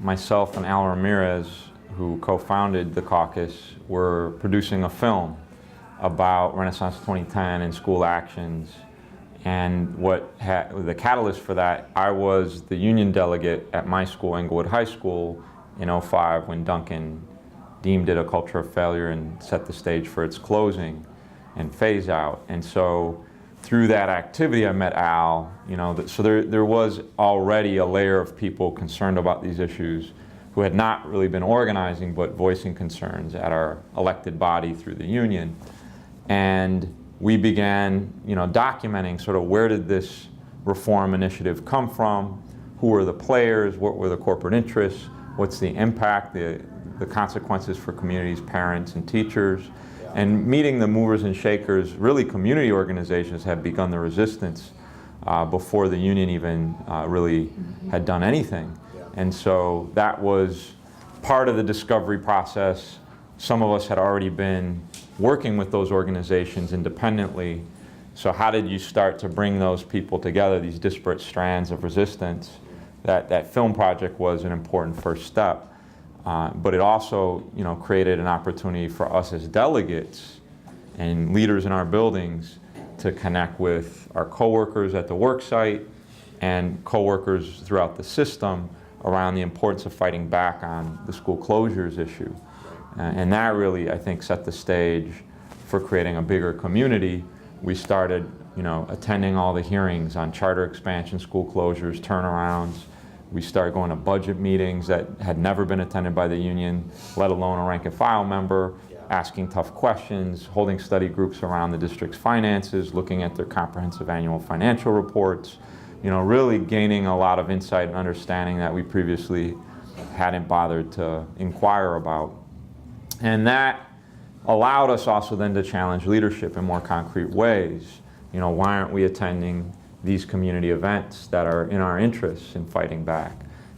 myself and Al Ramirez, who co-founded the caucus, were producing a film about Renaissance 2010 and school actions. And the catalyst for that, I was the union delegate at my school, Englewood High School, in '05 when Duncan deemed it a culture of failure and set the stage for its closing and phase out. And so through that activity, I met Al. So there was already a layer of people concerned about these issues who had not really been organizing but voicing concerns at our elected body through the union. And we began documenting sort of where did this reform initiative come from, who were the players, what were the corporate interests, what's the impact, the consequences for communities, parents, and teachers. And meeting the movers and shakers, really community organizations had begun the resistance before the union even really had done anything. And so that was part of the discovery process. Some of us had already been working with those organizations independently. So how did you start to bring those people together, these disparate strands of resistance? That film project was an important first step. But it also, created an opportunity for us as delegates and leaders in our buildings to connect with our coworkers at the work site and coworkers throughout the system around the importance of fighting back on the school closures issue. And that really, I think, set the stage for creating a bigger community. We started, attending all the hearings on charter expansion, school closures, turnarounds. We started going to budget meetings that had never been attended by the union, let alone a rank and file member, asking tough questions, holding study groups around the district's finances, looking at their comprehensive annual financial reports, really gaining a lot of insight and understanding that we previously hadn't bothered to inquire about. And that allowed us also then to challenge leadership in more concrete ways. Why aren't we attending these community events that are in our interests in fighting back?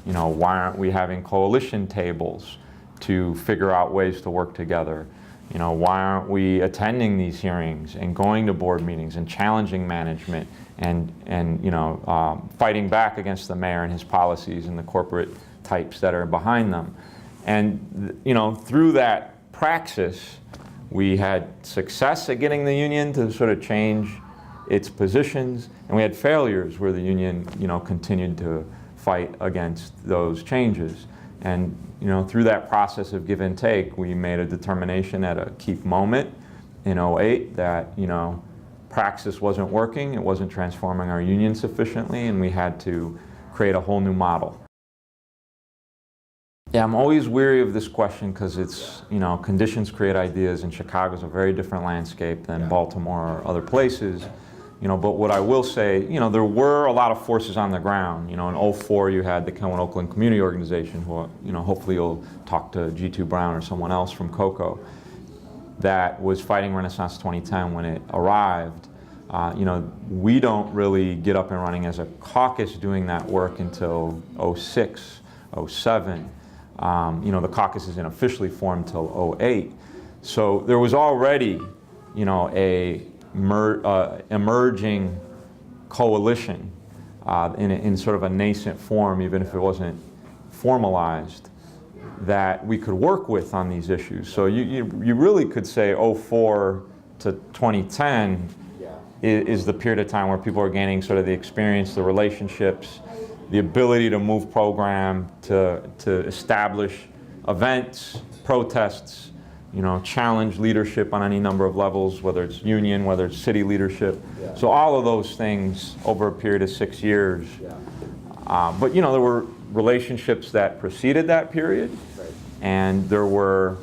Why aren't we having coalition tables to figure out ways to work together? Why aren't we attending these hearings and going to board meetings and challenging management and fighting back against the mayor and his policies and the corporate types that are behind them? And through that praxis, we had success at getting the union to sort of change its positions, and we had failures where the union, continued to fight against those changes. And, through that process of give and take, we made a determination at a key moment in '08 that, praxis wasn't working, it wasn't transforming our union sufficiently, and we had to create a whole new model. Yeah, I'm always weary of this question because it's, conditions create ideas, and Chicago's a very different landscape than Baltimore or other places. But what I will say, there were a lot of forces on the ground. In '04 you had the Kenwood Oakland Community Organization, who, hopefully you'll talk to G2 Brown or someone else from COCO, that was fighting Renaissance 2010 when it arrived. We don't really get up and running as a caucus doing that work until '06, '07. The caucus isn't officially formed until '08. So there was already, a emerging coalition in sort of a nascent form, even if it wasn't formalized, that we could work with on these issues. So you really could say '04 to 2010 is the period of time where people are gaining sort of the experience, the relationships, the ability to move program, to establish events, protests, challenge leadership on any number of levels, whether it's union, whether it's city leadership. So all of those things over a period of 6 years. But there were relationships that preceded that period, and there were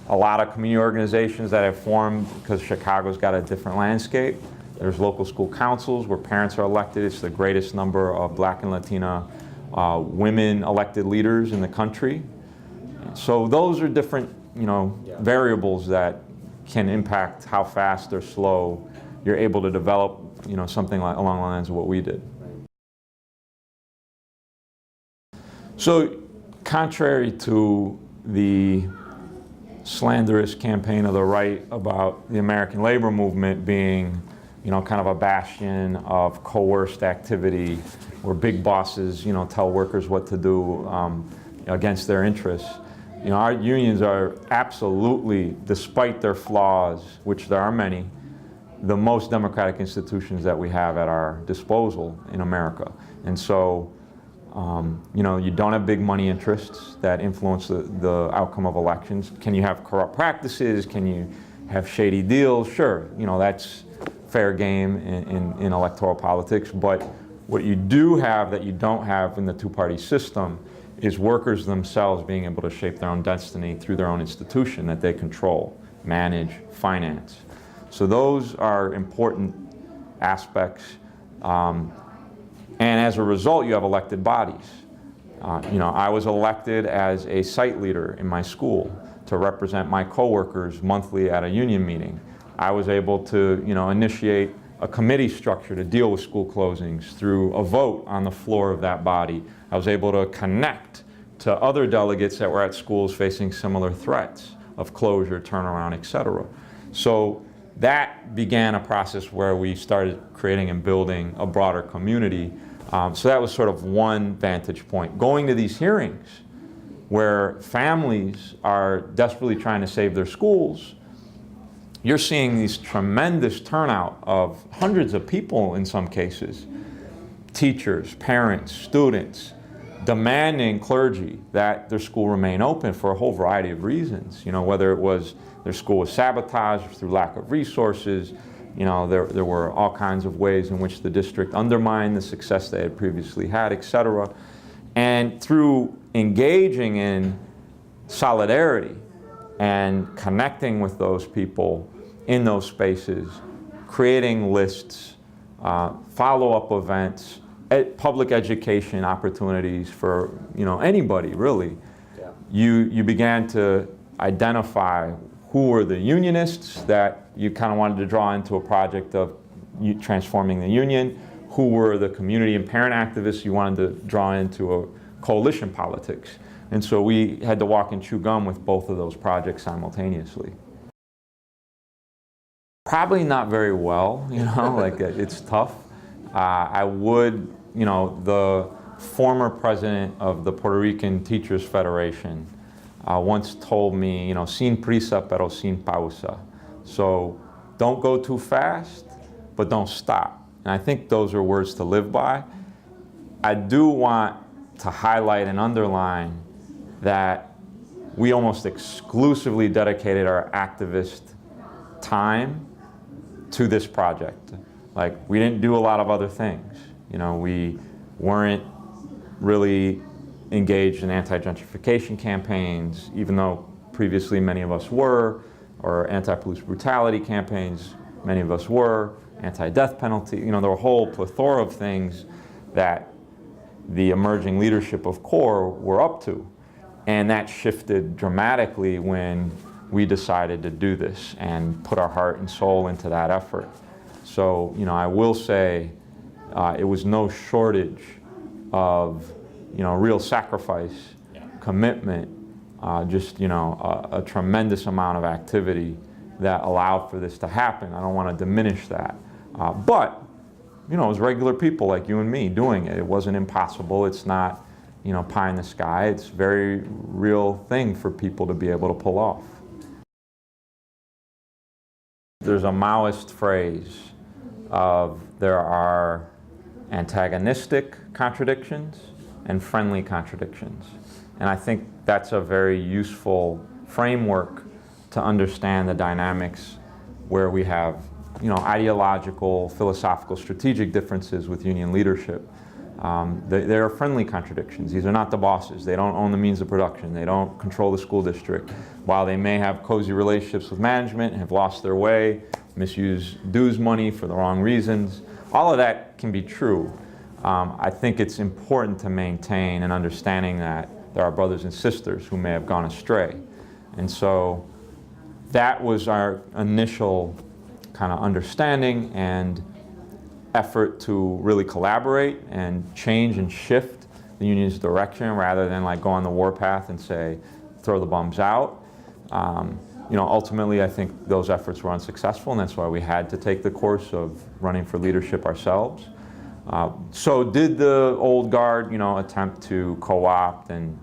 a lot of community organizations that have formed because Chicago's got a different landscape. There's local school councils where parents are elected. It's the greatest number of Black and Latina women elected leaders in the country. So those are different variables that can impact how fast or slow you're able to develop, something along the lines of what we did. So, contrary to the slanderous campaign of the right about the American labor movement being, kind of a bastion of coerced activity where big bosses, tell workers what to do, against their interests. You know, our unions are absolutely, despite their flaws, which there are many, the most democratic institutions that we have at our disposal in America. And so, you know, you don't have big money interests that influence the outcome of elections. Can you have corrupt practices? Can you have shady deals? Sure, you know, that's fair game in electoral politics. But what you do have that you don't have in the two-party system is workers themselves being able to shape their own destiny through their own institution that they control, manage, finance. So those are important aspects. And as a result, you have elected bodies. You know, I was elected as a site leader in my school to represent my coworkers monthly at a union meeting. I was able to, you know, initiate a committee structure to deal with school closings through a vote on the floor of that body. I was able to connect to other delegates that were at schools facing similar threats of closure, turnaround, et cetera. So that began a process where we started creating and building a broader community. So that was sort of one vantage point. Going to these hearings where families are desperately trying to save their schools, you're seeing these tremendous turnout of hundreds of people in some cases, teachers, parents, students, demanding clergy that their school remain open for a whole variety of reasons. You know, whether it was their school was sabotaged through lack of resources, you know, there were all kinds of ways in which the district undermined the success they had previously had, et cetera. And through engaging in solidarity and connecting with those people in those spaces, creating lists, follow-up events, public education opportunities for, you know, anybody really. Yeah. You began to identify who were the unionists that you kind of wanted to draw into a project of transforming the union, who were the community and parent activists you wanted to draw into a coalition politics. And so we had to walk and chew gum with both of those projects simultaneously. Probably not very well, you know, like it's tough. I would, you know, the former president of the Puerto Rican Teachers Federation once told me, you know, sin prisa pero sin pausa. So don't go too fast, but don't stop. And I think those are words to live by. I do want to highlight and underline that we almost exclusively dedicated our activist time to this project. Like, we didn't do a lot of other things. You know, we weren't really engaged in anti-gentrification campaigns, even though previously many of us were, or anti-police brutality campaigns, many of us were, anti-death penalty. You know, there were a whole plethora of things that the emerging leadership of CORE were up to. And that shifted dramatically when we decided to do this and put our heart and soul into that effort. So, you know, I will say it was no shortage of, you know, real sacrifice, commitment, just, you know, a tremendous amount of activity that allowed for this to happen. I don't want to diminish that. But, you know, it was regular people like you and me doing it. It wasn't impossible. It's not, you know, pie in the sky. It's a very real thing for people to be able to pull off. There's a Maoist phrase of there are antagonistic contradictions and friendly contradictions. And I think that's a very useful framework to understand the dynamics where we have, you know, ideological, philosophical, strategic differences with union leadership. They are friendly contradictions. These are not the bosses. They don't own the means of production. They don't control the school district. While they may have cozy relationships with management, have lost their way, misuse dues money for the wrong reasons, all of that can be true. I think it's important to maintain an understanding that there are brothers and sisters who may have gone astray. And so that was our initial kind of understanding and effort to really collaborate and change and shift the union's direction rather than like go on the warpath and say, throw the bums out. You know, ultimately I think those efforts were unsuccessful, and that's why we had to take the course of running for leadership ourselves. So did the old guard, you know, attempt to co-opt and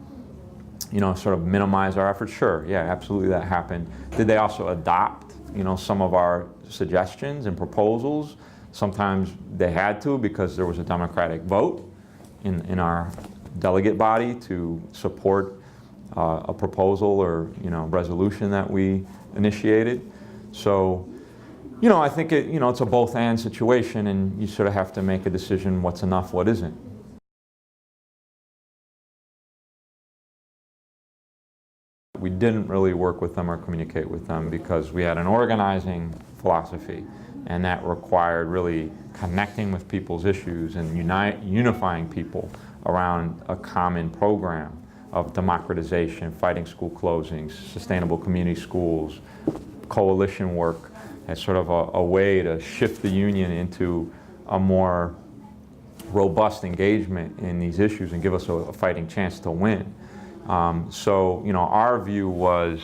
sort of minimize our efforts? Sure, yeah, absolutely that happened. Did they also adopt, some of our suggestions and proposals? Sometimes they had to because there was a Democratic vote in our delegate body to support a proposal or resolution that we initiated. So, I think it's a both-and situation, and you sort of have to make a decision what's enough, what isn't. We didn't really work with them or communicate with them because we had an organizing philosophy, and that required really connecting with people's issues and unifying people around a common program of democratization, fighting school closings, sustainable community schools, coalition work as sort of a way to shift the union into a more robust engagement in these issues and give us a fighting chance to win. So, our view was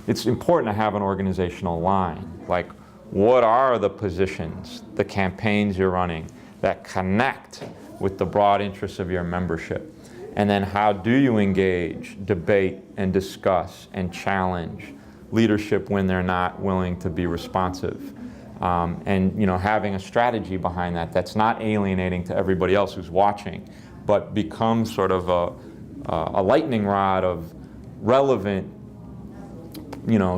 it's important to have an organizational line. Like, what are the positions, the campaigns you're running that connect with the broad interests of your membership? And then how do you engage, debate, and discuss and challenge leadership when they're not willing to be responsive? And having a strategy behind that that's not alienating to everybody else who's watching, but becomes sort of a lightning rod of relevant,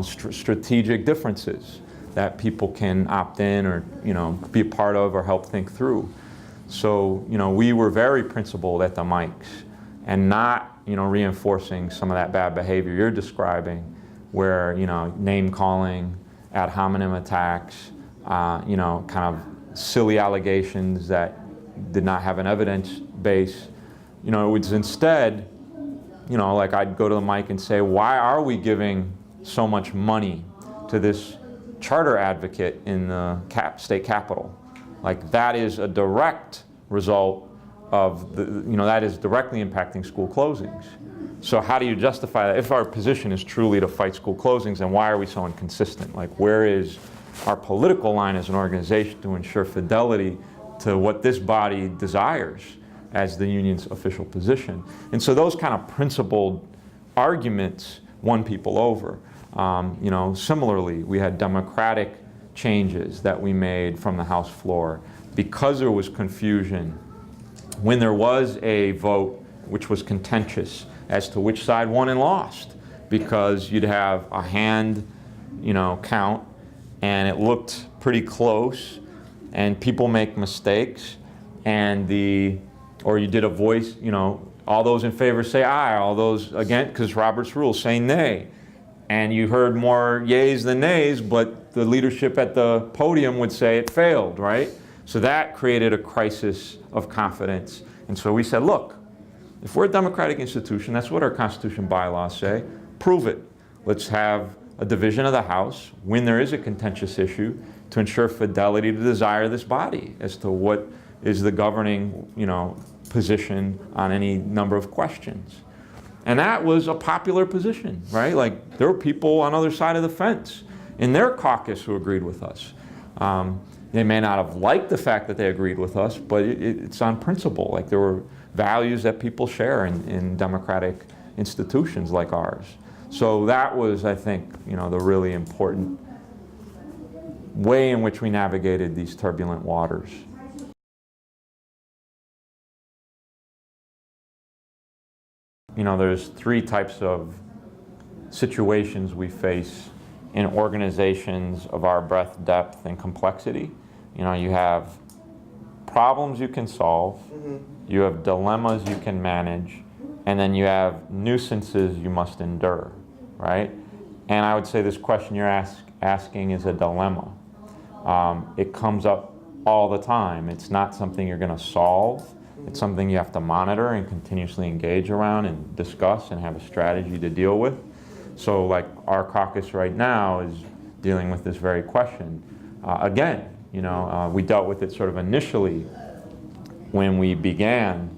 strategic differences that people can opt in or, be a part of or help think through. So, we were very principled at the mics and not, reinforcing some of that bad behavior you're describing where, name calling, ad hominem attacks, kind of silly allegations that did not have an evidence base. It was instead, like I'd go to the mic and say, why are we giving so much money to this charter advocate in the state capitol? Like, that is a direct result of that is directly impacting school closings. So how do you justify that? If our position is truly to fight school closings, then why are we so inconsistent? Like, where is our political line as an organization to ensure fidelity to what this body desires as the union's official position? And so those kind of principled arguments won people over. Similarly, we had democratic changes that we made from the House floor because there was confusion. When there was a vote which was contentious as to which side won and lost, because you'd have a hand, count, and it looked pretty close, and people make mistakes, or you did a voice, all those in favor say aye, all those against, because Robert's rules say nay. And you heard more yays than nays, but the leadership at the podium would say it failed, right? So that created a crisis of confidence. And so we said, look, if we're a democratic institution, that's what our Constitution bylaws say, prove it. Let's have a division of the House when there is a contentious issue to ensure fidelity to the desire of this body as to what is the governing, position on any number of questions. And that was a popular position, right? Like, there were people on the other side of the fence in their caucus who agreed with us. They may not have liked the fact that they agreed with us, but it's on principle. Like, there were values that people share in democratic institutions like ours. So that was, I think, the really important way in which we navigated these turbulent waters. There's three types of situations we face in organizations of our breadth, depth, and complexity. You have problems you can solve, you have dilemmas you can manage, and then you have nuisances you must endure, right? And I would say this question you're asking is a dilemma. It comes up all the time. It's not something you're going to solve. It's something you have to monitor and continuously engage around and discuss and have a strategy to deal with. So, like, our caucus right now is dealing with this very question. Again, we dealt with it sort of initially when we began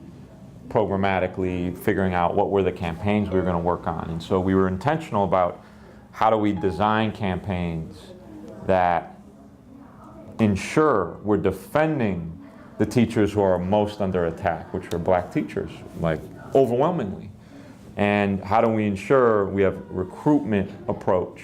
programmatically figuring out what were the campaigns we were going to work on. And so we were intentional about how do we design campaigns that ensure we're defending the teachers who are most under attack, which are black teachers, like, overwhelmingly. And how do we ensure we have recruitment approach,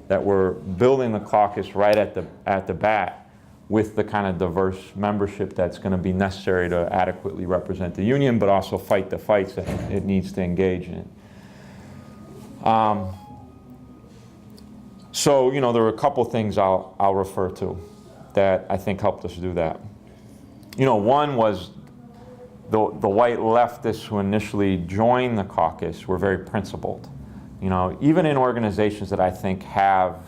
that we're building the caucus right at the bat with the kind of diverse membership that's going to be necessary to adequately represent the union, but also fight the fights that it needs to engage in. So, you know, there were a couple things I'll refer to that I think helped us do that. You know, one was the white leftists who initially joined the caucus were very principled. You know, even in organizations that I think have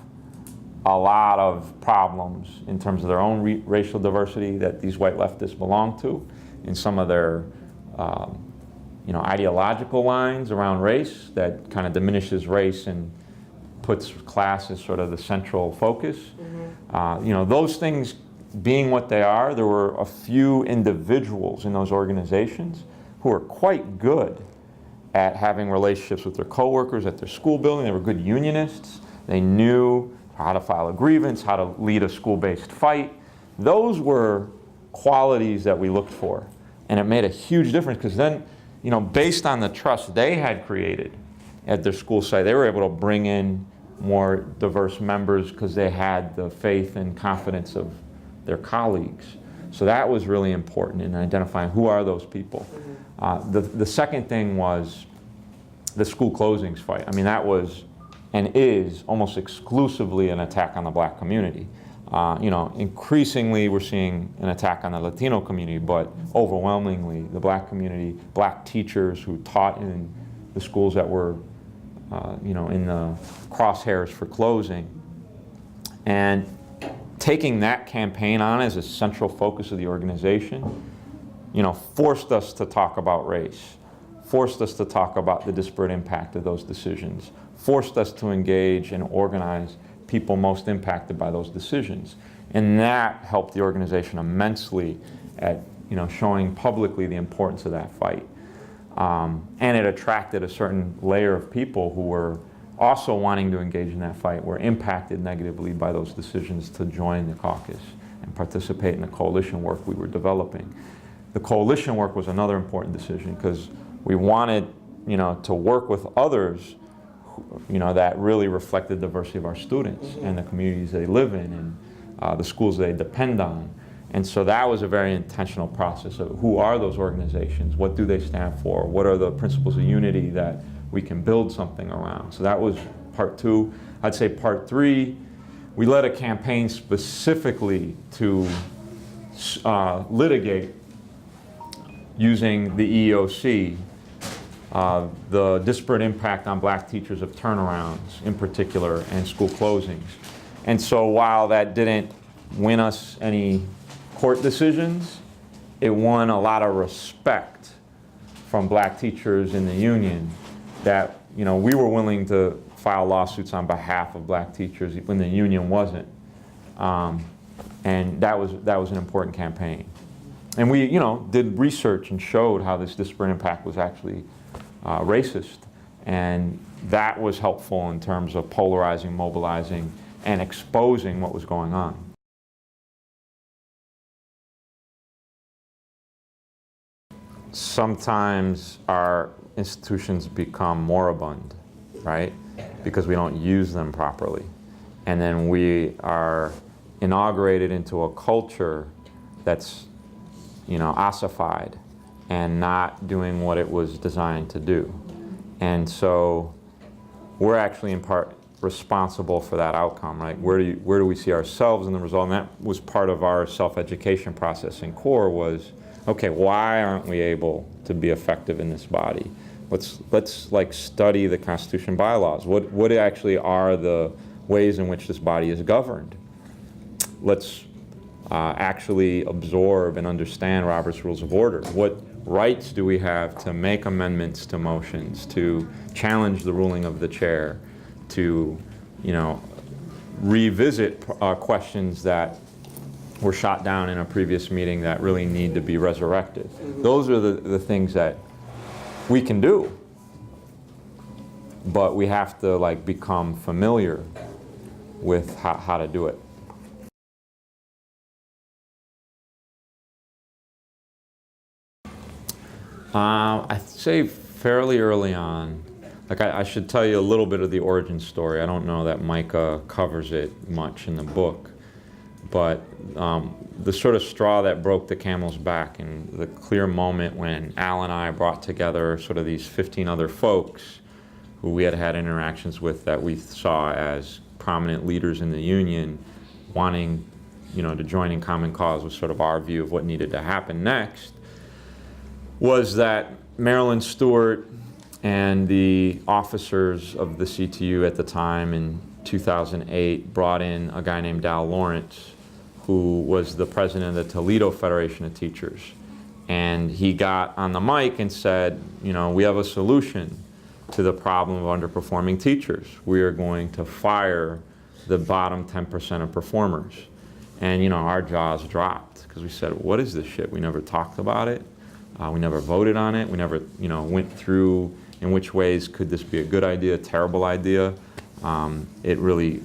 a lot of problems in terms of their own racial diversity that these white leftists belong to, in some of their you know, ideological lines around race that kind of diminishes race and puts class as sort of the central focus. You know, those things being what they are, there were a few individuals in those organizations who were quite good at having relationships with their coworkers at their school building. They were good unionists. They knew how to file a grievance, how to lead a school-based fight. Those were qualities that we looked for. And it made a huge difference because then, you know, based on the trust they had created at their school site, they were able to bring in more diverse members because they had the faith and confidence of their colleagues. So that was really important in identifying who are those people. The second thing was the school closings fight. I mean, that was and is almost exclusively an attack on the black community. You know, increasingly we're seeing an attack on the Latino community, but overwhelmingly the black community, black teachers who taught in the schools that were you know, in the crosshairs for closing. And taking that campaign on as a central focus of the organization, you know, forced us to talk about race, forced us to talk about the disparate impact of those decisions, forced us to engage and organize people most impacted by those decisions. And that helped the organization immensely at, you know, showing publicly the importance of that fight. And it attracted a certain layer of people who were also wanting to engage in that fight, were impacted negatively by those decisions to join the caucus and participate in the coalition work we were developing. The coalition work was another important decision because we wanted, you know, to work with others, you know, that really reflect the diversity of our students and the communities they live in and the schools they depend on. And so that was a very intentional process of who are those organizations, what do they stand for, what are the principles of unity that we can build something around. So that was part two. I'd say part three, we led a campaign specifically to litigate using the EEOC, the disparate impact on black teachers of turnarounds in particular and school closings. And so while that didn't win us any court decisions, it won a lot of respect from black teachers in the union that, you know, we were willing to file lawsuits on behalf of black teachers when the union wasn't. And that was an important campaign. And we, you know, did research and showed how this disparate impact was actually racist. And that was helpful in terms of polarizing, mobilizing, and exposing what was going on. Sometimes our institutions become moribund, right? Because we don't use them properly. And then we are inaugurated into a culture that's, you know, ossified and not doing what it was designed to do. And so we're actually in part responsible for that outcome, right? Where do we see ourselves in the result? And that was part of our self-education process in CORE was, okay, why aren't we able to be effective in this body? Let's like study the Constitution bylaws. What actually are the ways in which this body is governed? Let's actually absorb and understand Robert's Rules of Order. What rights do we have to make amendments to motions, to challenge the ruling of the chair, to, you know, revisit questions that were shot down in a previous meeting that really need to be resurrected. Those are the things that we can do, but we have to like become familiar with how to do it. I'd say fairly early on, Like I should tell you a little bit of the origin story. I don't know that Micah covers it much in the book, but the sort of straw that broke the camel's back and the clear moment when Al and I brought together sort of these 15 other folks who we had had interactions with that we saw as prominent leaders in the union wanting, to join in common cause was sort of our view of what needed to happen next, was that Marilyn Stewart and the officers of the CTU at the time in 2008 brought in a guy named Dal Lawrence, who was the president of the Toledo Federation of Teachers. And he got on the mic and said, we have a solution to the problem of underperforming teachers. We are going to fire the bottom 10% of performers. And our jaws dropped because we said, what is this shit? We never talked about it. We never voted on it. We never, went through in which ways could this be a good idea, a terrible idea. It really,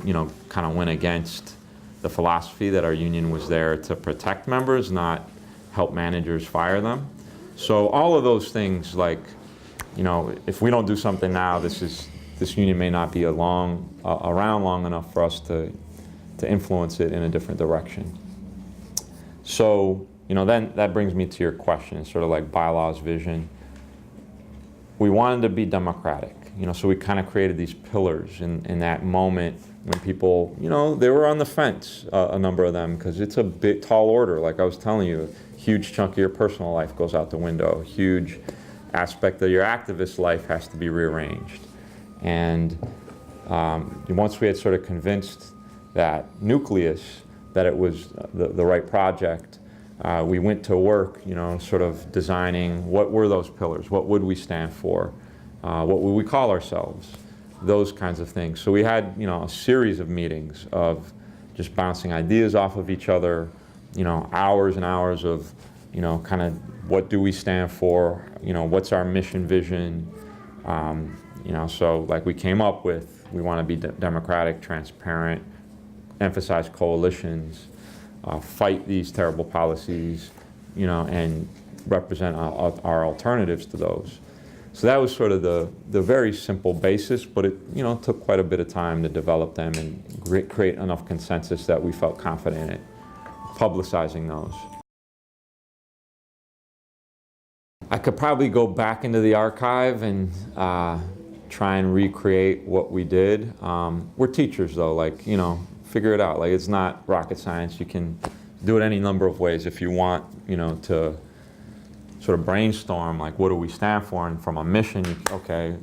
kind of went against the philosophy that our union was there to protect members, not help managers fire them. So all of those things, like, if we don't do something now, this union may not be around long enough for us to influence it in a different direction. So, then that brings me to your question, sort of like bylaws vision. We wanted to be democratic, so we kind of created these pillars in that moment when people, they were on the fence, a number of them, because it's a big, tall order. Like I was telling you, a huge chunk of your personal life goes out the window. A huge aspect of your activist life has to be rearranged. And once we had sort of convinced that nucleus that it was the right project, we went to work, sort of designing what were those pillars, what would we stand for, what would we call ourselves, those kinds of things. So we had, a series of meetings of just bouncing ideas off of each other, hours and hours of, kind of what do we stand for, what's our mission vision, so like we came up with, we want to be democratic, transparent, emphasize coalitions, fight these terrible policies, and represent our alternatives to those. So that was sort of the very simple basis, but it took quite a bit of time to develop them and create enough consensus that we felt confident in publicizing those. I could probably go back into the archive and try and recreate what we did. We're teachers though, like, figure it out. Like, it's not rocket science. You can do it any number of ways if you want, to sort of brainstorm, like, what do we stand for? And from a mission, okay,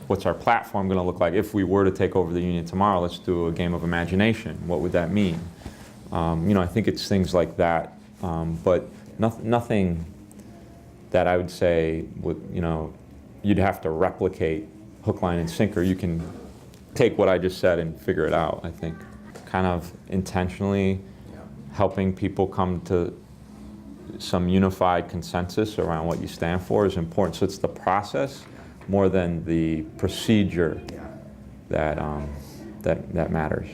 what's our platform going to look like? If we were to take over the union tomorrow, let's do a game of imagination. What would that mean? I think it's things like that, but nothing that I would say would, you'd have to replicate hook, line, and sinker. You can take what I just said and figure it out, I think. Kind of intentionally helping people come to some unified consensus around what you stand for is important. So it's the process more than the procedure that matters.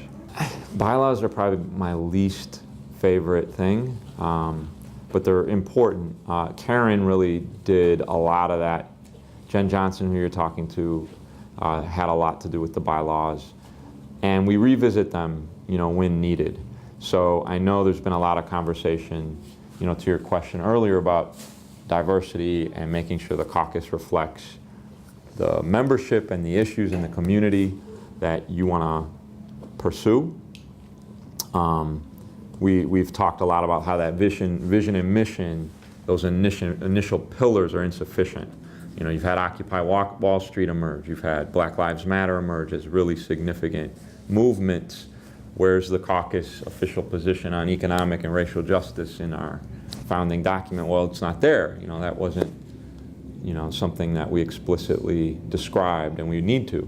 Bylaws are probably my least favorite thing, but they're important. Karen really did a lot of that. Jen Johnson, who you're talking to, had a lot to do with the bylaws, and we revisit them, when needed. So I know there's been a lot of conversation, to your question earlier about diversity and making sure the caucus reflects the membership and the issues in the community that you want to pursue. We've talked a lot about how that vision and mission, those initial pillars are insufficient. You've had Occupy Wall Street emerge, you've had Black Lives Matter emerge as really significant movements. Where's the caucus official position on economic and racial justice in our founding document? Well, it's not there. That wasn't, something that we explicitly described, and we need to.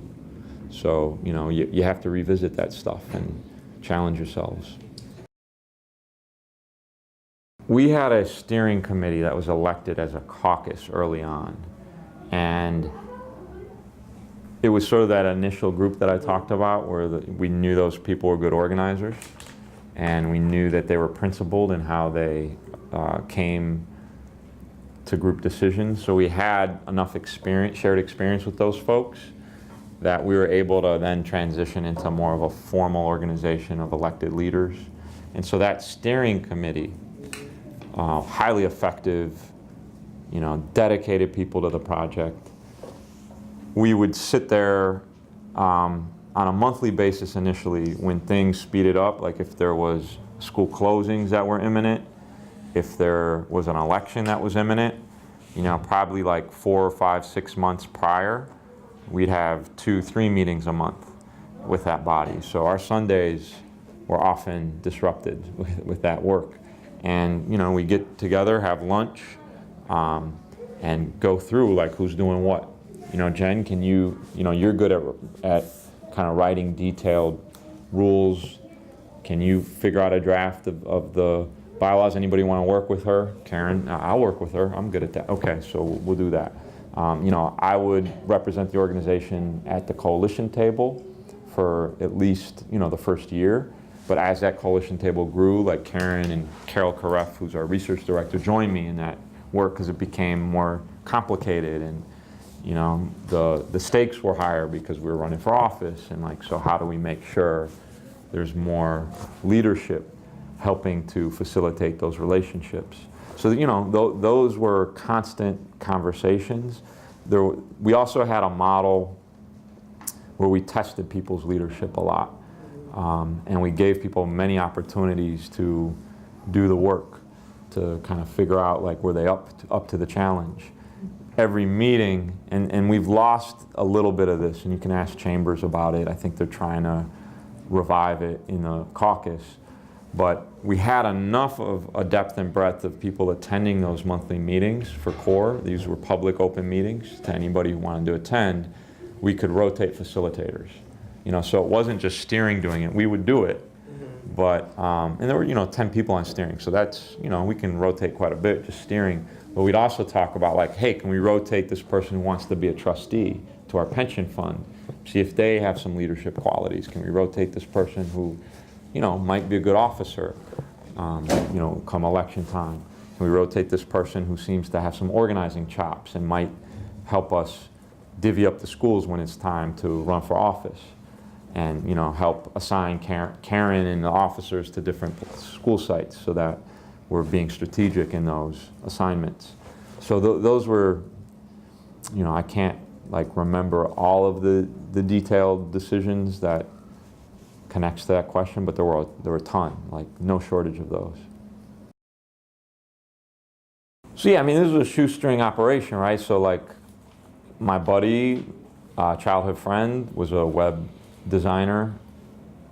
So, you have to revisit that stuff and challenge yourselves. We had a steering committee that was elected as a caucus early on, and it was sort of that initial group that I talked about where we knew those people were good organizers, and we knew that they were principled in how they came to group decisions. So we had enough shared experience with those folks that we were able to then transition into more of a formal organization of elected leaders. And so that steering committee, highly effective, dedicated people to the project. We would sit there on a monthly basis initially when things speeded up, like if there was school closings that were imminent, if there was an election that was imminent, probably like 4 or 5, 6 months prior, we'd have 2, 3 meetings a month with that body. So our Sundays were often disrupted with that work. And we get together, have lunch, and go through like who's doing what. Jen, can you're good at kind of writing detailed rules. Can you figure out a draft of the bylaws? Anybody want to work with her? Karen, I'll work with her. I'm good at that. Okay, so we'll do that. I would represent the organization at the coalition table for at least, the first year. But as that coalition table grew, like Karen and Carol Kareff, who's our research director, joined me in that work because it became more complicated, and the stakes were higher because we were running for office, and so how do we make sure there's more leadership helping to facilitate those relationships? So those were constant conversations. We also had a model where we tested people's leadership a lot, and we gave people many opportunities to do the work, to kind of figure out were they up to the challenge. Every meeting, and we've lost a little bit of this, and you can ask Chambers about it. I think they're trying to revive it in the caucus. But we had enough of a depth and breadth of people attending those monthly meetings for CORE. These were public open meetings to anybody who wanted to attend. We could rotate facilitators. So it wasn't just steering doing it. We would do it. But, and there were, 10 people on steering. So that's, we can rotate quite a bit just steering. But we'd also talk about hey, can we rotate this person who wants to be a trustee to our pension fund? See if they have some leadership qualities. Can we rotate this person who, might be a good officer, come election time? Can we rotate this person who seems to have some organizing chops and might help us divvy up the schools when it's time to run for office? And help assign Karen and the officers to different school sites so that we're being strategic in those assignments. So those were, I can't remember all of the detailed decisions that connects to that question, but there were a ton, no shortage of those. So yeah, this was a shoestring operation, right? So my buddy, childhood friend, was a web designer.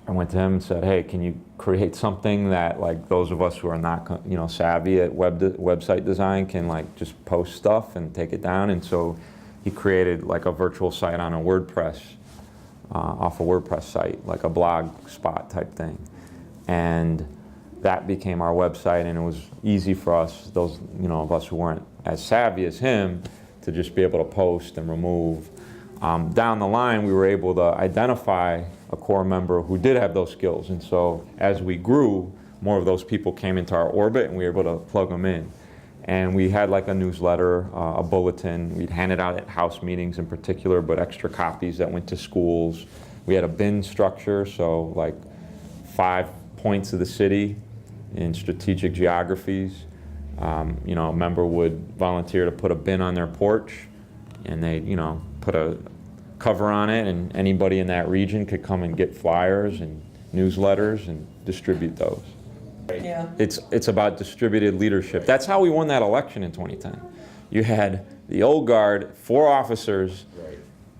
I went to him and said, hey, can you create something that those of us who are not savvy at website design can just post stuff and take it down? And so he created a virtual site on a WordPress, off a WordPress site, like a blog spot type thing. And that became our website, and it was easy for us, those of us who weren't as savvy as him, to just be able to post and remove. Down the line, we were able to identify a CORE member who did have those skills. And so as we grew, more of those people came into our orbit, and we were able to plug them in. And we had a newsletter, a bulletin. We'd hand it out at house meetings in particular, but extra copies that went to schools. We had a bin structure, so 5 points of the city in strategic geographies. A member would volunteer to put a bin on their porch, and they, put a cover on it, and anybody in that region could come and get flyers and newsletters and distribute those. Yeah. It's about distributed leadership. That's how we won that election in 2010. You had the old guard, 4 officers,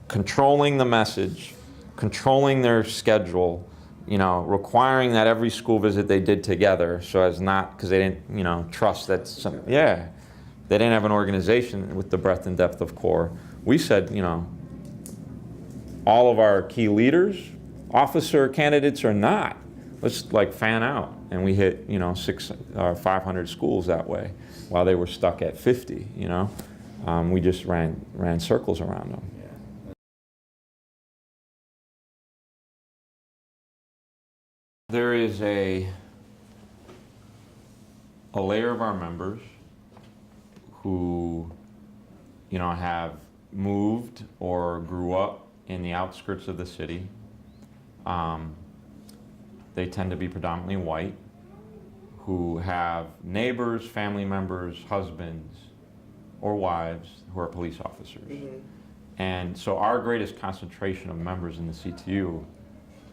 controlling the message, controlling their schedule, requiring that every school visit they did together, so as not, because they didn't, trust that they didn't have an organization with the breadth and depth of CORE. We said, all of our key leaders, officer candidates or not, let's fan out. And we hit, 500 schools that way, while they were stuck at 50, We just ran circles around them. There is a layer of our members who, have moved or grew up in the outskirts of the city. They tend to be predominantly white, who have neighbors, family members, husbands, or wives who are police officers. Mm-hmm. And so our greatest concentration of members in the CTU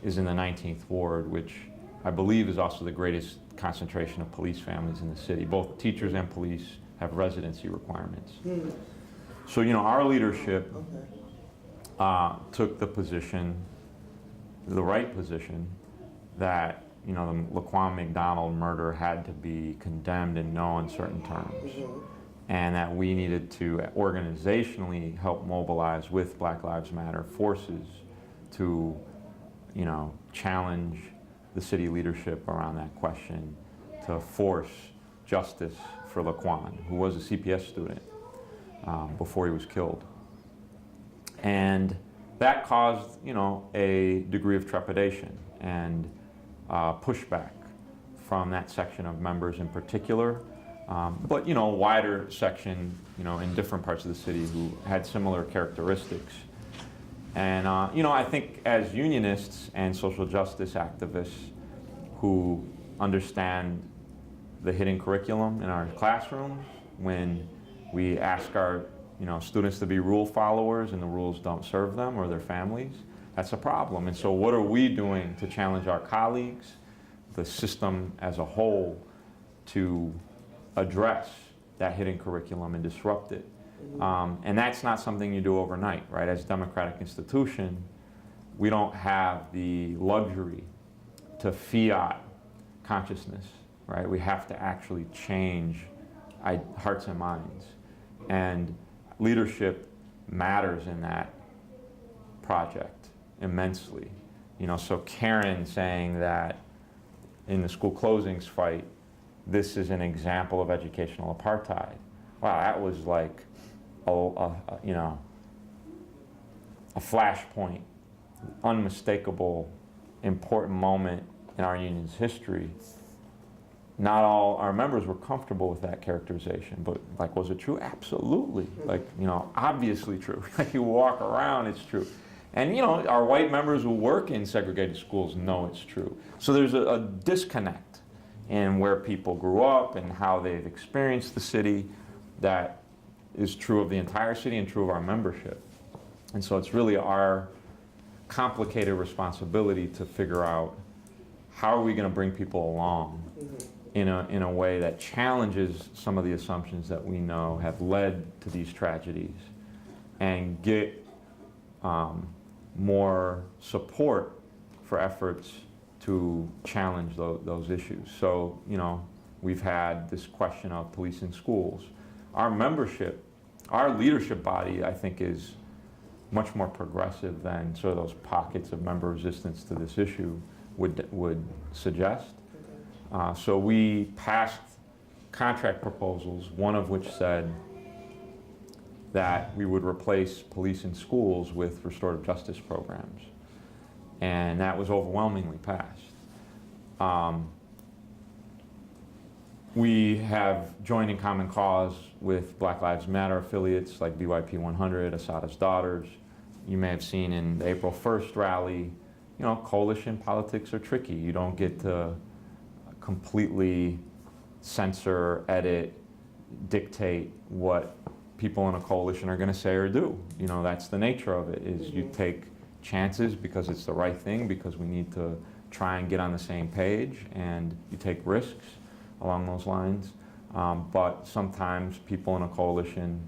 is in the 19th Ward, which I believe is also the greatest concentration of police families in the city. Both teachers and police have residency requirements. Mm-hmm. So, you know, our leadership took the position, the right position, that, you know, the Laquan McDonald murder had to be condemned in no uncertain terms. Mm-hmm. And that we needed to organizationally help mobilize with Black Lives Matter forces to, you know, challenge the city leadership around that question, to force justice for Laquan, who was a CPS student before he was killed. And that caused, you know, a degree of trepidation and pushback from that section of members in particular. But, you know, a wider section, you know, in different parts of the city who had similar characteristics. And, you know, I think as unionists and social justice activists who understand the hidden curriculum in our classrooms, when we ask our, you know, students to be rule followers and the rules don't serve them or their families, that's a problem. And so what are we doing to challenge our colleagues, the system as a whole, to address that hidden curriculum and disrupt it? And that's not something you do overnight, right? As a democratic institution, we don't have the luxury to fiat consciousness, right? We have to actually change hearts and minds. And leadership matters in that project immensely. You know, so Karen saying that in the school closings fight, this is an example of educational apartheid. Wow, that was like you know, a flashpoint, unmistakable, important moment in our union's history. Not all our members were comfortable with that characterization, but like, was it true? Absolutely. Like, you know, obviously true. Like, you walk around, it's true. And, you know, our white members who work in segregated schools know it's true. So there's a disconnect in where people grew up and how they've experienced the city that is true of the entire city and true of our membership. And so it's really our complicated responsibility to figure out how are we going to bring people along in a way that challenges some of the assumptions that we know have led to these tragedies, and get more support for efforts to challenge those issues. So, you know, we've had this question of police in schools. Our membership, our leadership body, I think, is much more progressive than sort of those pockets of member resistance to this issue would suggest. So we passed contract proposals, one of which said that we would replace police in schools with restorative justice programs. And that was overwhelmingly passed. We have joined in common cause with Black Lives Matter affiliates like BYP 100, Assata's Daughters. You may have seen in the April 1st rally, you know, coalition politics are tricky. You don't get to completely censor, edit, dictate what people in a coalition are going to say or do. You know, that's the nature of it, is you take chances because it's the right thing, because we need to try and get on the same page, and you take risks along those lines. But sometimes people in a coalition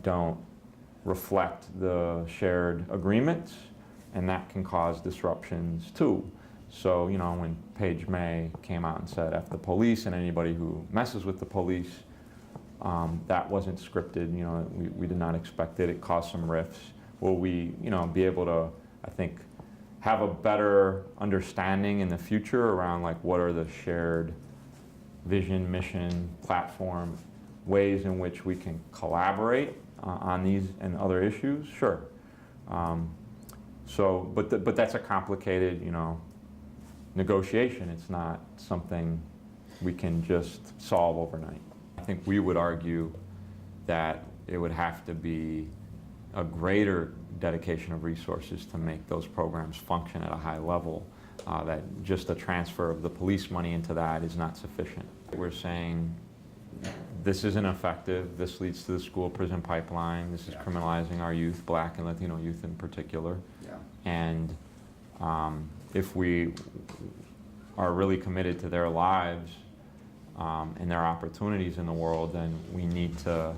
don't reflect the shared agreements, and that can cause disruptions too. So, you know, when Paige May came out and said, F the police and anybody who messes with the police, that wasn't scripted. You know, we did not expect it. It caused some rifts. Will we, you know, be able to, I think, have a better understanding in the future around, like, what are the shared vision, mission, platform, ways in which we can collaborate on these and other issues? Sure. So, but that's a complicated, you know, negotiation. It's not something we can just solve overnight. I think we would argue that it would have to be a greater dedication of resources to make those programs function at a high level, that just a transfer of the police money into that is not sufficient. We're saying this isn't effective, this leads to the school prison pipeline, this is criminalizing our youth, Black and Latino youth in particular. And if we are really committed to their lives and their opportunities in the world, then we need to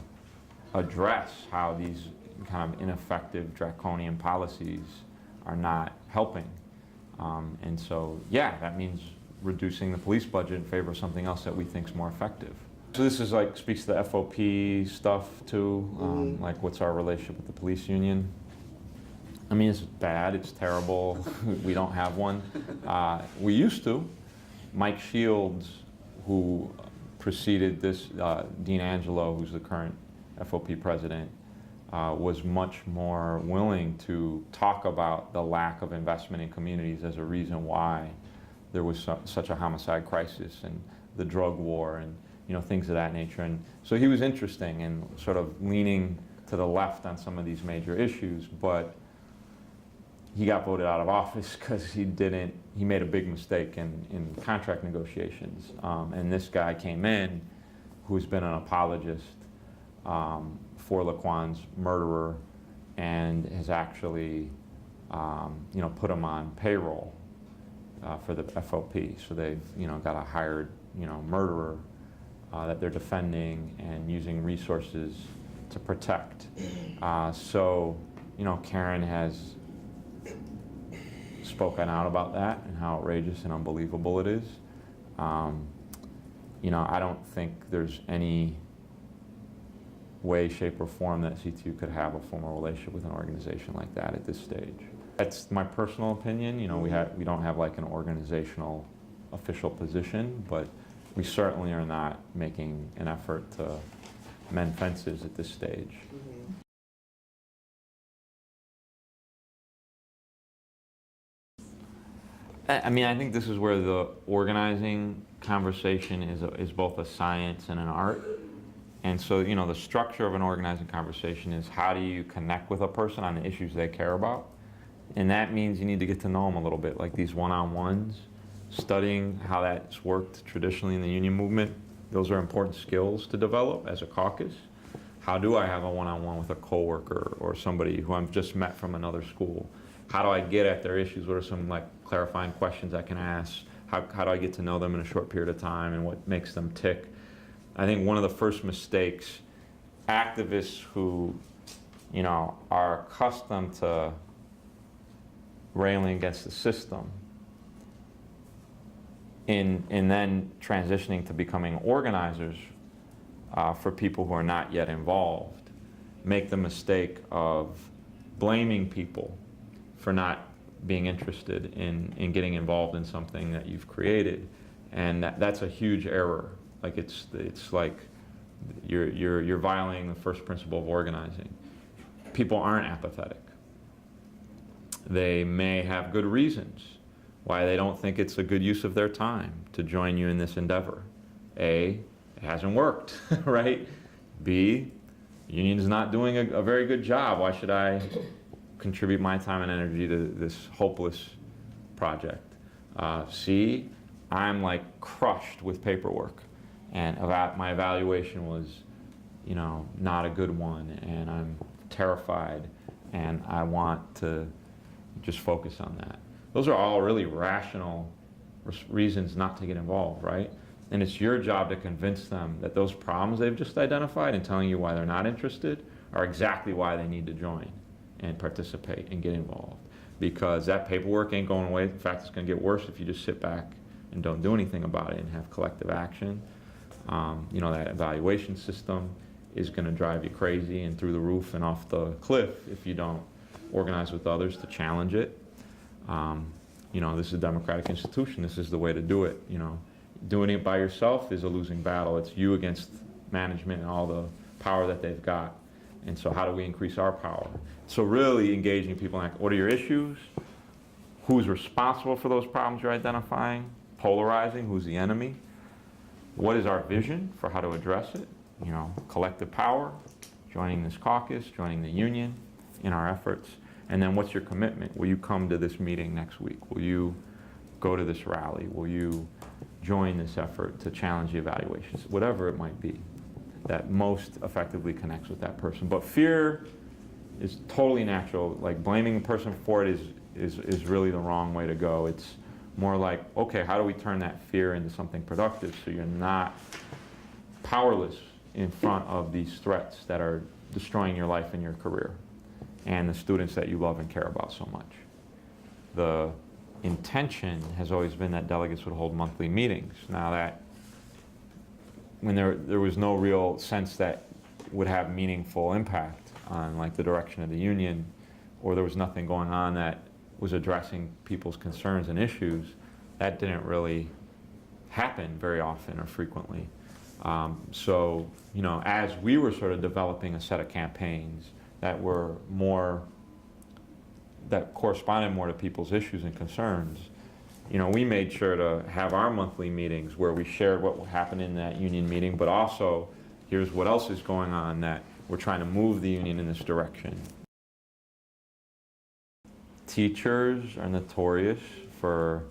address how these kind of ineffective draconian policies are not helping. And so, yeah, that means reducing the police budget in favor of something else that we think is more effective. So this is like, speaks to the FOP stuff too, like what's our relationship with the police union? I mean, it's bad, it's terrible, we don't have one. We used to. Mike Shields, who preceded this, Dean Angelo, who's the current FOP president, was much more willing to talk about the lack of investment in communities as a reason why there was such a homicide crisis and the drug war and things of that nature. And so he was interesting and sort of leaning to the left on some of these major issues, but he got voted out of office because he made a big mistake in contract negotiations. And this guy came in who's been an apologist for Laquan's murderer and has actually put him on payroll for the FOP. So they've got a hired murderer that they're defending and using resources to protect. So Karen has spoken out about that and how outrageous and unbelievable it is. I don't think there's any way, shape, or form that CTU could have a formal relationship with an organization like that at this stage. That's my personal opinion. We don't have like an organizational official position, but we certainly are not making an effort to mend fences at this stage. I mean, I think this is where the organizing conversation is both a science and an art. And so, the structure of an organizing conversation is how do you connect with a person on the issues they care about? And that means you need to get to know them a little bit, like these one-on-ones, studying how that's worked traditionally in the union movement. Those are important skills to develop as a caucus. How do I have a one-on-one with a coworker or somebody who I've just met from another school? How do I get at their issues? What are some clarifying questions I can ask? How do I get to know them in a short period of time and what makes them tick? I think one of the first mistakes, activists who, are accustomed to railing against the system and then transitioning to becoming organizers for people who are not yet involved, make the mistake of blaming people for not being interested in getting involved in something that you've created. And that's a huge error. Like it's like you're violating the first principle of organizing. People aren't apathetic. They may have good reasons why they don't think it's a good use of their time to join you in this endeavor. A, it hasn't worked, right? B, the union is not doing a very good job. Why should I contribute my time and energy to this hopeless project? C, I'm crushed with paperwork. And my evaluation was, not a good one, and I'm terrified, and I want to just focus on that. Those are all really rational reasons not to get involved, right? And it's your job to convince them that those problems they've just identified and telling you why they're not interested are exactly why they need to join and participate and get involved. Because that paperwork ain't going away. In fact, it's going to get worse if you just sit back and don't do anything about it and have collective action. That evaluation system is going to drive you crazy and through the roof and off the cliff if you don't organize with others to challenge it. This is a democratic institution. This is the way to do it. Doing it by yourself is a losing battle. It's you against management and all the power that they've got. And so how do we increase our power? So really engaging people what are your issues? Who's responsible for those problems you're identifying? Polarizing, who's the enemy? What is our vision for how to address it? Collective power, joining this caucus, joining the union, in our efforts? And then what's your commitment? Will you come to this meeting next week? Will you go to this rally? Will you join this effort to challenge the evaluations? Whatever it might be that most effectively connects with that person. But fear is totally natural. Like, blaming a person for it is really the wrong way to go. It's more like, okay, how do we turn that fear into something productive so you're not powerless in front of these threats that are destroying your life and your career and the students that you love and care about so much. The intention has always been that delegates would hold monthly meetings. Now, that when there was no real sense that would have meaningful impact on like the direction of the union, or there was nothing going on that was addressing people's concerns and issues, that didn't really happen very often or frequently. So, you know, as we were sort of developing a set of campaigns that were more, that corresponded more to people's issues and concerns, you know, we made sure to have our monthly meetings where we shared what happened in that union meeting, but also here's what else is going on that we're trying to move the union in this direction. Teachers are notorious for,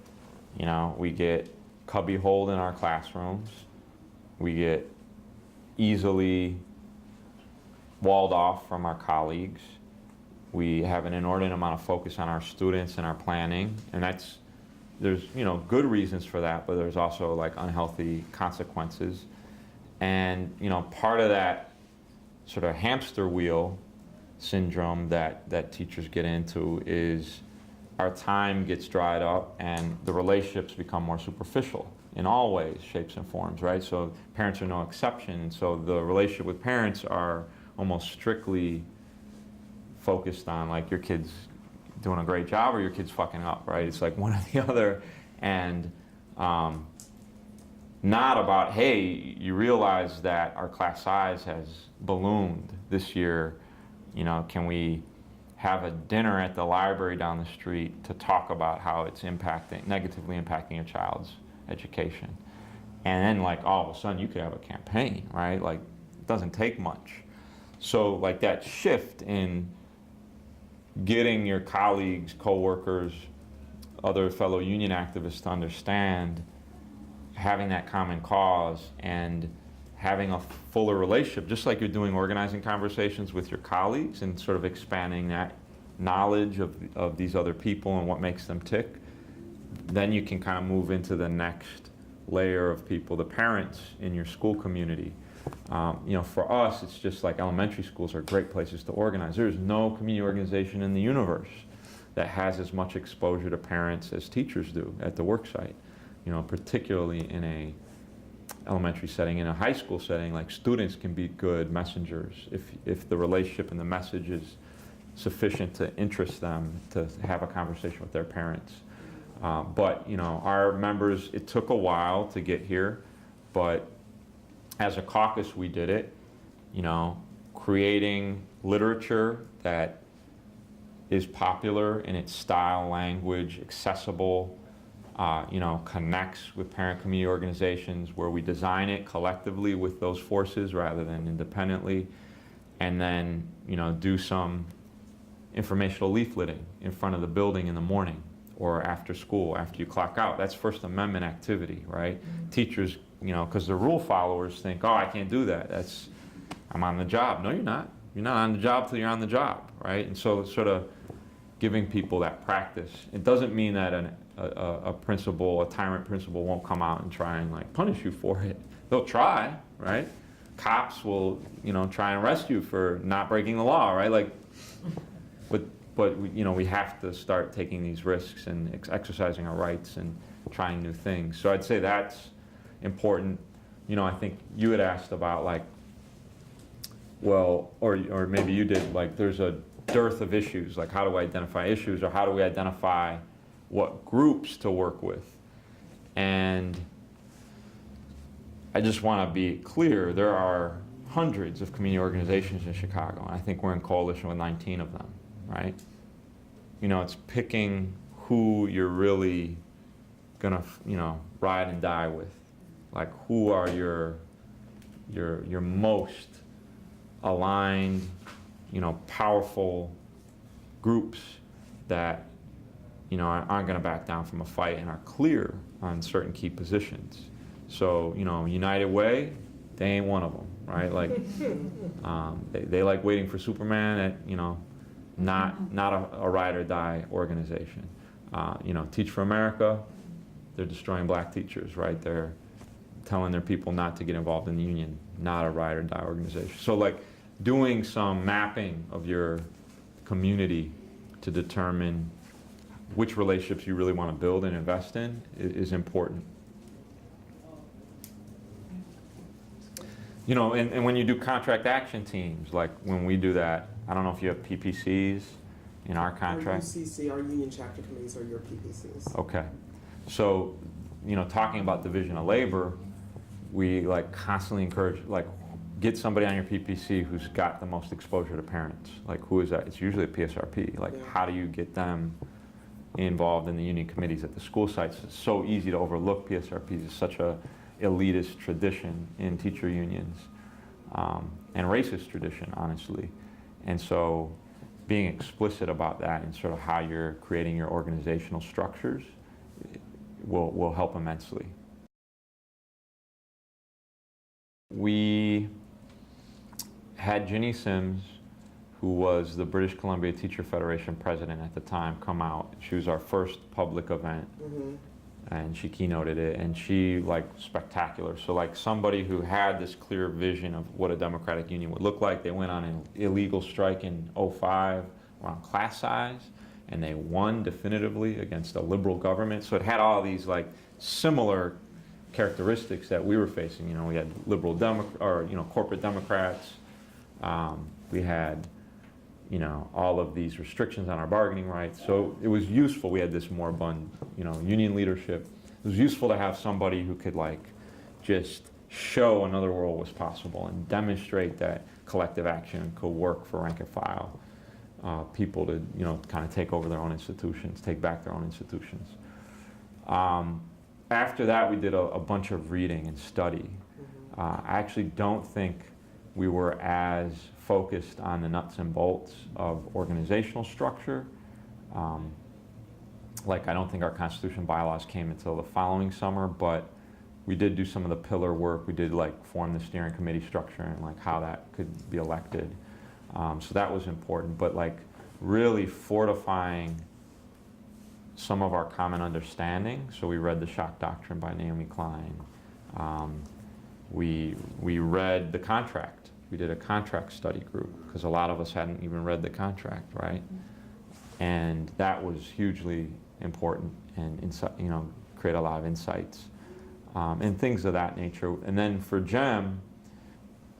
you know, we get cubbyholed in our classrooms. We get easily walled off from our colleagues. We have an inordinate amount of focus on our students and our planning, and there's, you know, good reasons for that, but there's also like unhealthy consequences. And, you know, part of that sort of hamster wheel syndrome that teachers get into is our time gets dried up and the relationships become more superficial in all ways, shapes, and forms, right? So parents are no exception, and so the relationship with parents are almost strictly focused on like your kid's doing a great job or your kid's fucking up, right? It's like one or the other, and not about, hey, you realize that our class size has ballooned this year, you know, can we have a dinner at the library down the street to talk about how it's negatively impacting a child's education? And then like all of a sudden you could have a campaign, right? Like, it doesn't take much. So like that shift in getting your colleagues, coworkers, other fellow union activists to understand, having that common cause and having a fuller relationship, just like you're doing organizing conversations with your colleagues and sort of expanding that knowledge of these other people and what makes them tick, then you can kind of move into the next layer of people, the parents in your school community. You know, for us, it's just like elementary schools are great places to organize. There's no community organization in the universe that has as much exposure to parents as teachers do at the work site. You know, particularly in a elementary setting. In a high school setting, like, students can be good messengers if the relationship and the message is sufficient to interest them to have a conversation with their parents. But, you know, our members, it took a while to get here, but as a caucus we did it, you know, creating literature that is popular in its style, language, accessible, you know, connects with parent community organizations, where we design it collectively with those forces rather than independently, and then, you know, do some informational leafleting in front of the building in the morning or after school, after you clock out. That's First Amendment activity, right? Mm-hmm. Teachers, you know, because the rule followers think, oh, I can't do that. I'm on the job. No, you're not. You're not on the job till you're on the job, right? And so it's sort of giving people that practice. It doesn't mean that a principal, a tyrant principal, won't come out and try and like punish you for it. They'll try, right? Cops will, you know, try and arrest you for not breaking the law, right? Like, but you know, we have to start taking these risks and exercising our rights and trying new things. So I'd say that's important. You know, I think you had asked about like, well, or maybe you did, like, there's a dearth of issues, like how do we identify issues, or how do we identify what groups to work with? And I just want to be clear, there are hundreds of community organizations in Chicago, and I think we're in coalition with 19 of them, right? You know, it's picking who you're really gonna, you know, ride and die with. Like, who are your most aligned, you know, powerful groups that, you know, aren't going to back down from a fight and are clear on certain key positions. So, you know, United Way, they ain't one of them, right? Like, they like waiting for Superman at, you know, not a ride or die organization. You know, Teach for America, they're destroying black teachers, right? They're telling their people not to get involved in the union, not a ride or die organization. So like doing some mapping of your community to determine which relationships you really want to build and invest in is important. You know, and when you do contract action teams, like when we do that, I don't know if you have PPCs in our contract. Our UCC, our union chapter committees are your PPCs. Okay. So, you know, talking about division of labor, we like constantly encourage, like, get somebody on your PPC who's got the most exposure to parents. Like, who is that? It's usually a PSRP. Like, Yeah. How do you get them involved in the union committees at the school sites? It's so easy to overlook PSRPs. It's such a elitist tradition in teacher unions, and racist tradition, honestly. And so being explicit about that and sort of how you're creating your organizational structures will help immensely. We had Ginny Sims, who was the British Columbia Teacher Federation president at the time, come out. She was our first public event, and she keynoted it, and she, like, spectacular. So like somebody who had this clear vision of what a democratic union would look like. They went on an illegal strike in '05 around class size, and they won definitively against a liberal government. So it had all these like similar characteristics that we were facing. You know, we had liberal corporate Democrats. We had, you know, all of these restrictions on our bargaining rights. So it was useful. We had this moribund, you know, union leadership. It was useful to have somebody who could like just show another world was possible and demonstrate that collective action could work for rank and file people to, you know, kind of take over their own institutions, take back their own institutions. After that, we did a bunch of reading and study. I actually don't think we were as focused on the nuts and bolts of organizational structure. Like, I don't think our constitution bylaws came until the following summer, but we did do some of the pillar work. We did like form the steering committee structure and like how that could be elected. So that was important, but like really fortifying some of our common understanding. So we read The Shock Doctrine by Naomi Klein. We read the contract. We did a contract study group because a lot of us hadn't even read the contract, right? And that was hugely important and you know, create a lot of insights and things of that nature. And then for GEM,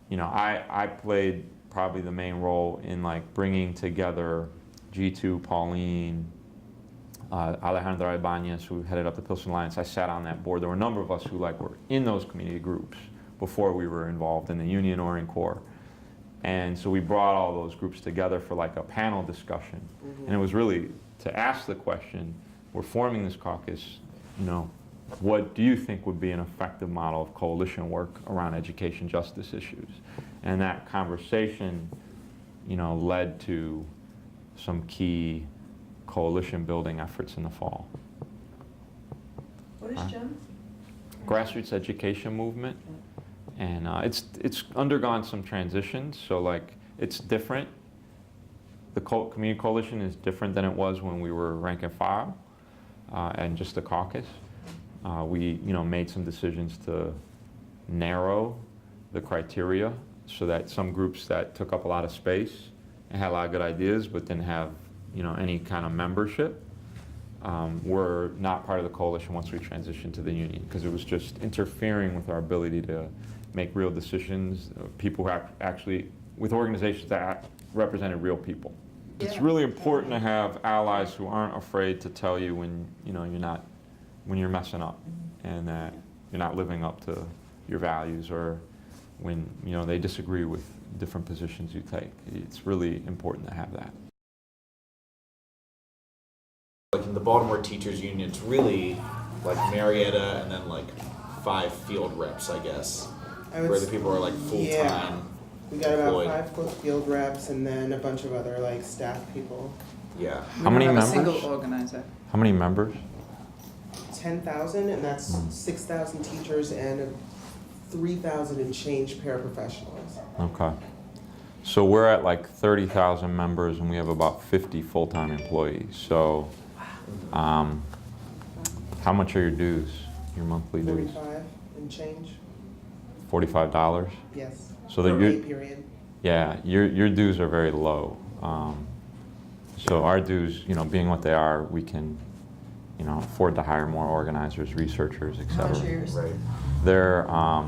you know, I played probably the main role in like bringing together G2, Pauline, Alejandra Ibanez, who headed up the Pilsen Alliance. I sat on that board. There were a number of us who like were in those community groups before we were involved in the union or in CORE. And so we brought all those groups together for like a panel discussion. And it was really to ask the question, we're forming this caucus, you know, what do you think would be an effective model of coalition work around education justice issues? And that conversation, you know, led to some key coalition building efforts in the fall. What is GEM? Grassroots education movement. And it's undergone some transitions, so like it's different. The community coalition is different than it was when we were rank and file and just the caucus. We, you know, made some decisions to narrow the criteria so that some groups that took up a lot of space and had a lot of good ideas but didn't have, you know, any kind of membership were not part of the coalition once we transitioned to the union, because it was just interfering with our ability to make real decisions, people who actually, with organizations that represented real people. Yeah. It's really important to have allies who aren't afraid to tell you when, you know, when you're messing up and that you're not living up to your values, or when, you know, they disagree with different positions you take. It's really important to have that. Like in the Baltimore Teachers Union, it's really like Marietta and then like 5 field reps, I guess, where the people are like full-time. Yeah. We got employed. about 5 field reps and then a bunch of other like staff people. Yeah. How many We don't have members? a single organizer. How many members? 10,000, and that's 6,000 teachers and 3,000 and change paraprofessionals. Okay. So we're at like 30,000 members and we have about 50 full-time employees. So how much are your dues, your monthly dues? 45 and change. $45? Yes. So that For you- a period. Yeah, your dues are very low. So our dues, being what they are, we can, afford to hire more organizers, researchers, et How much cetera. are yours? Right. They're, a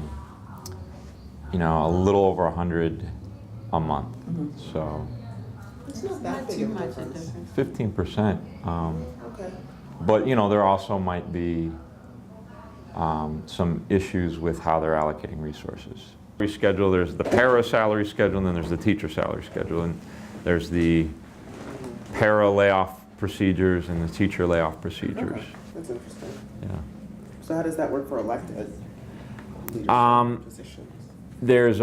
little over 100 a month. So It's not that big too of a much a difference. difference. 15%. Okay. But, there also might be some issues with how they're allocating resources. Salary schedule, there's the para salary schedule, and then there's the teacher salary schedule, and there's the para layoff procedures and the teacher layoff procedures. Okay. That's interesting. Yeah. So how does that work for elected leadership positions? There's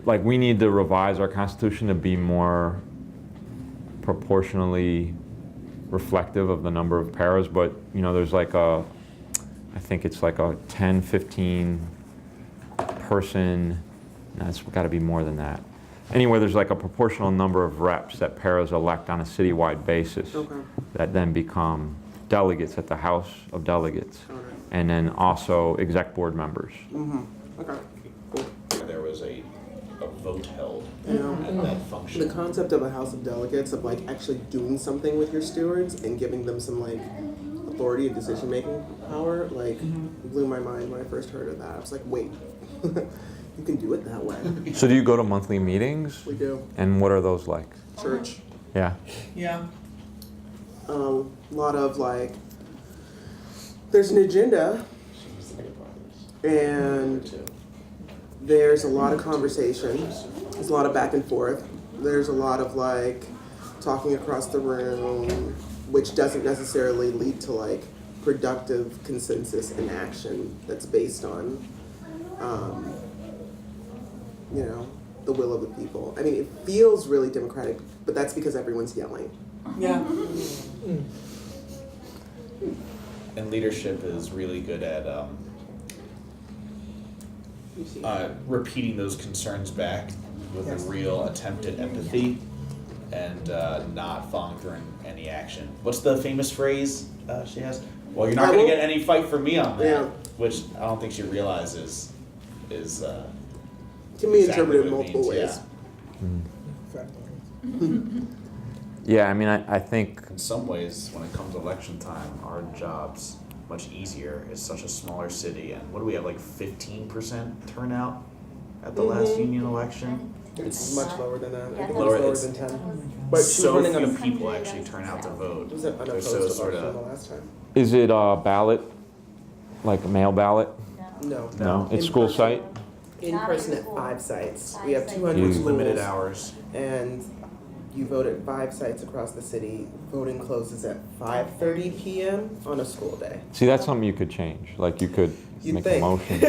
we need to revise our constitution to be more proportionally reflective of the number of paras, but, there's I think it's like a 10, 15 person, no, it's got to be more than that. Anyway, there's like a proportional number of reps that paras elect on a citywide basis Okay. that then become delegates at the House of Delegates, All right. and then also exec board members. Okay. Cool. There was a vote held You know, at that function. the concept of a House of Delegates, of actually doing something with your stewards and giving them some authority and decision making power, blew my mind when I first heard of that. I was like, wait, you can do it that way. So do you go to monthly meetings? We do. And what are those like? Church. Yeah. Yeah. A lot of there's an agenda and there's a lot of conversation. There's a lot of back and forth. There's a lot of talking across the room, which doesn't necessarily lead to productive consensus and action that's based on, the will of the people. I mean, it feels really democratic, but that's because everyone's yelling. Yeah. And leadership is really good at repeating those concerns back with Yes. a real attempt at empathy and not following through in any action. What's the famous phrase she has? Well, you're not I going to won't- get any fight from me on that, Yeah. which I don't think she realizes is Can be exactly interpreted in what it multiple means, ways. Yeah, I mean, I think, In some ways, when it comes to election time, our job's much easier. It's such a smaller city, and what do we have, 15% turnout at the last union election? It's much lower than that. I think Lower, it's lower it's- than 10. But she was So running on few a, people actually turn out to vote. it was an They're unopposed so election sort the of, last time. is it a ballot, like a mail ballot? No. No, it's In school person. site? In Not person in at school. 5 sites. Five We have sites. 200 Huge. schools. limited hours. And you vote at 5 sites across the city. Voting closes at 5:30 p.m. on a school day. See, that's something you could change. You could You'd make think. a motion.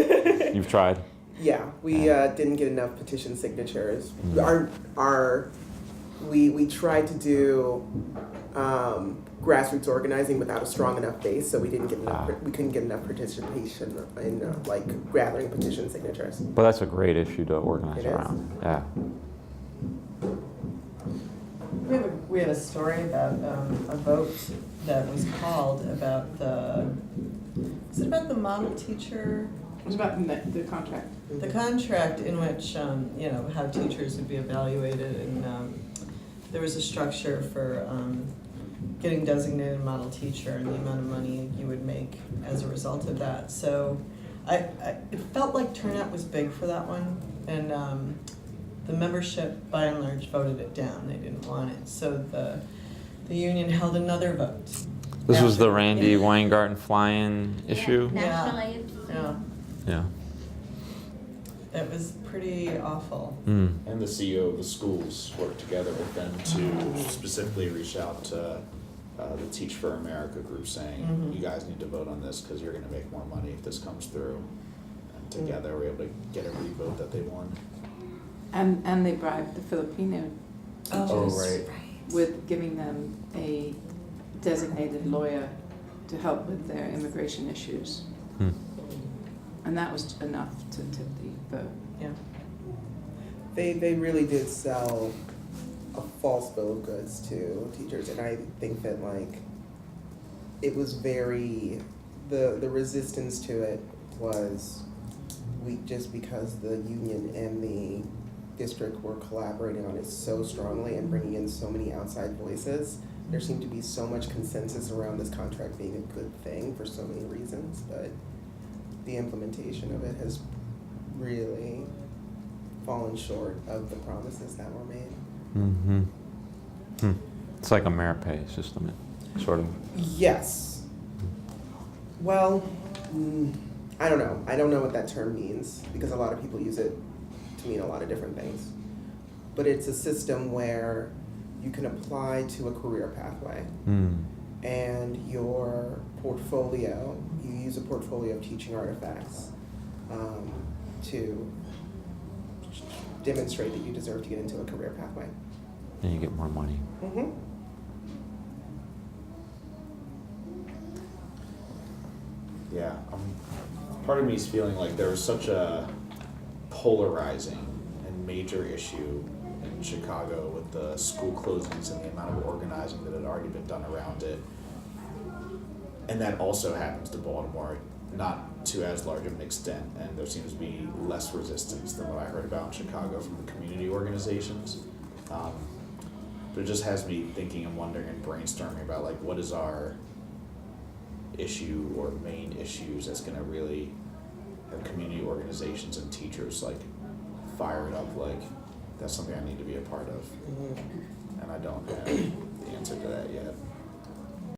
You've tried? Yeah, we didn't get enough petition signatures. Mm. We tried to do grassroots organizing without a strong enough base, so we didn't get enough. We couldn't get enough participation in gathering petition signatures. But that's a great issue to organize It is. around. Yeah. We have a story about a vote that was called about is it about the model teacher? It was about the contract. The contract in which, how teachers would be evaluated, and there was a structure for getting designated model teacher and the amount of money you would make as a result of that. So it felt like turnout was big for that one, and the membership by and large voted it down. They didn't want it. So the union held another vote. This was the Randy Weingarten fly-in issue? National Aid. Yeah, Yeah. it was pretty awful. Mm. And the CEO of the schools worked together with them to specifically reach out to the Teach for America group saying, Mhm. you guys need to vote on this because you're going to make more money if this comes through. And together we're able to get every vote that they won. And they bribed the Filipino Oh, teachers. right. with giving them a designated lawyer to help with their immigration issues. Hmm. And that was enough to tip the vote. Yeah. They really did sell a false bill of goods to teachers, and I think that like it was very the resistance to it was weak just because the union and the district were collaborating on it so strongly and bringing in so many outside voices. There seemed to be so much consensus around this contract being a good thing for so many reasons, but the implementation of it has really fallen short of the promises that were made. Mm-hmm. Hmm. It's like a merit pay system, sort of. Yes. Well, I don't know. I don't know what that term means because a lot of people use it to mean a lot of different things. But it's a system where you can apply to a career pathway Mm. and your portfolio, you use a portfolio of teaching artifacts to demonstrate that you deserve to get into a career pathway. And you get more money. Mm-hmm. Yeah, part of me is feeling like there was such a polarizing and major issue in Chicago with the school closings and the amount of organizing that had already been done around it. And that also happens to Baltimore, not to as large of an extent, and there seems to be less resistance than what I heard about in Chicago from the community organizations. But it just has me thinking and wondering and brainstorming about like what is our issue or main issues that's going to really have community organizations and teachers like fire it up like that's something I need to be a part of, Mm-hmm. and I don't have.